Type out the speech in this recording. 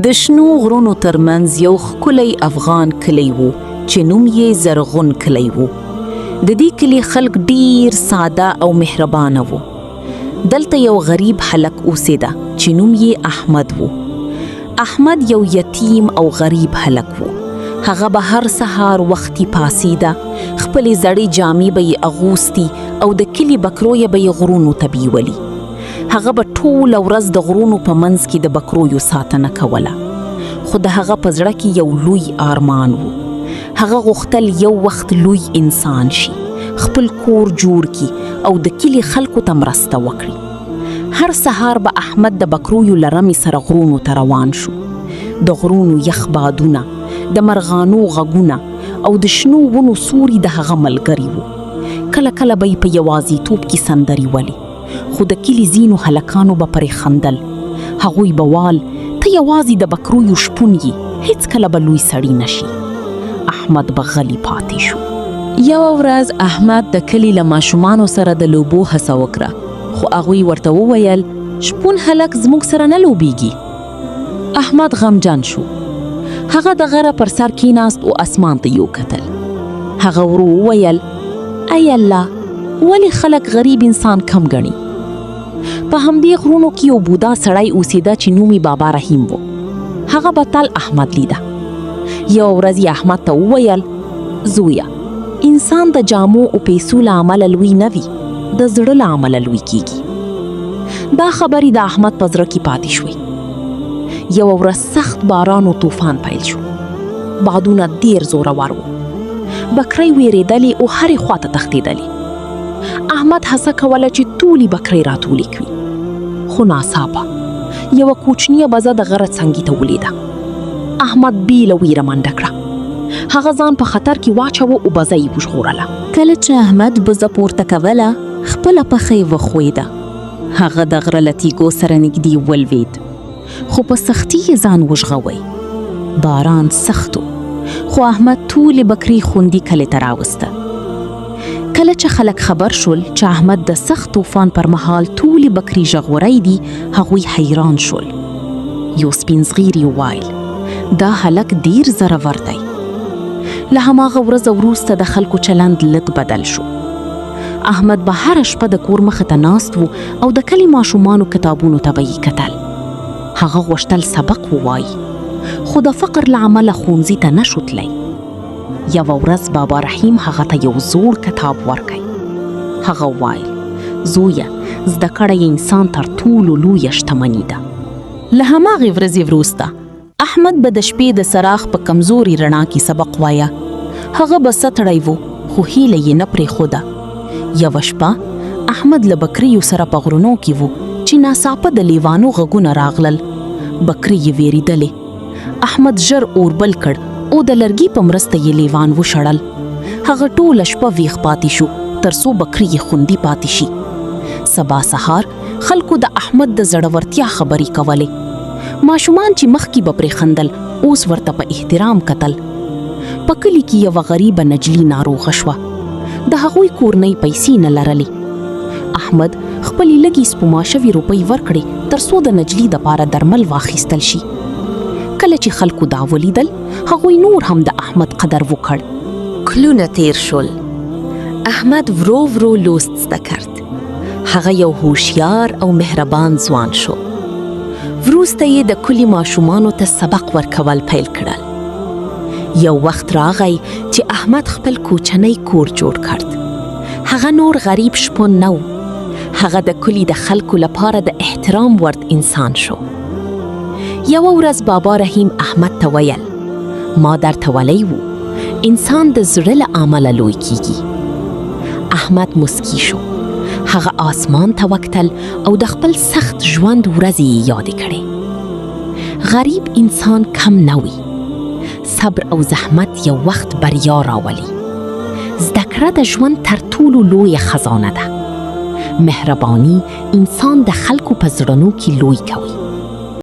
د شنو غرونو ترمنځ یو ښکلی افغان کلی و چې نوم یې زرغون کلی و. د دې کلی خلک ډیر ساده او مهربانه وو. دلته یو غریب هلک اوسېده چې نوم یې احمد و. احمد یو یتیم او غریب هلک و. هغه به هر سهار وختي پاسېده، خپلې زړې جامې به یې اغوستي او د کلي بکرویه به یې غرونو ته بیولي. هغه به ټوله ورځ د غرونو په منځ کې د بکرویو ساتنه کوله. خو د هغه په زړه کې یو لوی ارمان و. هغه غوښتل یو وخت لوی انسان شي، خپل کور جوړ کړي او د کلي خلکو ته مرسته وکړي. هر سهار به احمد د بکرویو له رمې سره غرونو ته روان شو. د غرونو یخ بادونه، د مرغانو غږونه او د شنو ونو سوري د هغه ملګري وو. کله کله به یې په یوازیتوب کې سندرې ولې، خو د کلي ځینو هلکانو به پرې خندل. هغوی به وال ته یوازې د بکرویو شپون یې، هیڅ کله به لوی سړی نشي. احمد به غلی پاتې شو. یوه ورځ احمد د کلي له ماشومانو سره د لوبو هڅه وکړه، خو هغوی ورته وویل شپون هلک زموږ سره نه لوبیږي. احمد غمجن شو. هغه د غره پر سر کېناست او اسمان ته یې وکتل. هغه ورو وویل ای الله، ولی خلک غریب انسان کم ګڼي؟ په همدې غرونو کې یو بوډا سړی اوسېده چې نوم یې بابا رحیم و. هغه به تل احمد لیده. یوه ورځ یې احمد ته وویل زویه، انسان د جامو او پیسو له امله لوی نه وي، د زړه له امله لوی کیږي. دا خبرې د احمد په زړه کې پاتې شوې. یوه ورځ سخت باران او طوفان پیل شو. بادونه ډېر زورور وو. بکرۍ وېرېدلې او هرې خواته تښتېدلې. احمد هڅه کوله چې ټولې بکرۍ راټولې کړي، خو ناڅاپه یوه کوچنیه بزه د غره څنګې ته ولیده. احمد بې له ویره منډه کړه. هغه ځان په خطر کې واچوه او بزه یې وژغورله. کله چې احمد بزه پورته کوله، خپله پښه یې وښویده. هغه د غره له تیږو سره نږدې ولوېد، خو په سختي یې ځان وژغوی. باران سخت و، خو احمد ټولې بکرۍ خوندي کلي ته راوسته. کله چې خلک خبر شول چې احمد د سخت طوفان پر مهال ټولې بکرۍ ژغورۍ دي، هغوی حیران شول. یو سپین زغیري وویل دا هلک ډېر زړور دی. له هماغه ورځه وروسته د خلکو چلند لږ بدل شو. احمد به هره شپه د کور مخې ته ناست و او د کلي ماشومانو کتابونو ته به یې کتل. هغه غوښتل سبق ووایي، خو د فقر له امله ښوونځي ته نشو تللی. یوه ورځ بابا رحیم هغه ته یو زوړ کتاب ورکړ. هغه وویل زویه، زده کړه انسان تر ټولو لویه شتمني ده. له هماغې ورځې وروسته احمد به د شپې د څراغ په کمزوري رڼا کې سبق وایه. هغه به ستړی و، خو هیله یې نه پرېښوده. یوه شپه احمد له بکریو سره په غرونو کې و چې ناڅاپه د لیوانو غږونه راغلل. بکرۍ یې وېرېدلې. احمد ژر اور بل کړ او د لرګي په مرسته یې لیوان وشړل. هغه ټوله شپه ویښ پاتې شو تر څو بکرۍ یې خوندي پاتې شي. سبا سهار خلکو د احمد د زړورتیا خبرې کولې. ماشومان چې مخکې به پرې خندل، اوس ورته په احترام کتل. په کلي کې یوه غریبه نجلۍ ناروغه شوه. د هغوی کورنۍ پیسې نه لرلې. احمد خپلې لږې سپما شوې روپۍ ورکړې تر څو د نجلۍ دپاره درمل واخیستل شي. کله چې خلکو دا ولیدل، هغوی نور هم د احمد قدر وکړ. کلونه تیر شول. احمد ورو ورو لوست زده کرد. هغه یو هوښیار او مهربان ځوان شو. وروسته یې د کلي ماشومانو ته سبق ورکول پیل کړل. یو وخت راغی چې احمد خپل کوچنی کور جوړ کرد. هغه نور غریب شپون نه و. هغه د کلي د خلکو لپاره د احترام وړ انسان شو. یوه ورځ بابا رحیم احمد ته ویل ما درته ویلی و انسان د زړه له امله لوی کیږي. احمد مسکی شو. هغه آسمان ته وکتل او د خپل سخت ژوند ورځې یې یادې کړې. غریب انسان کم نه وي. صبر او زحمت یو وخت بریا راولي. زده کړه د ژوند تر ټولو لویه خزانه ده. مهرباني انسان د خلکو په زړونو کې لوی کوي.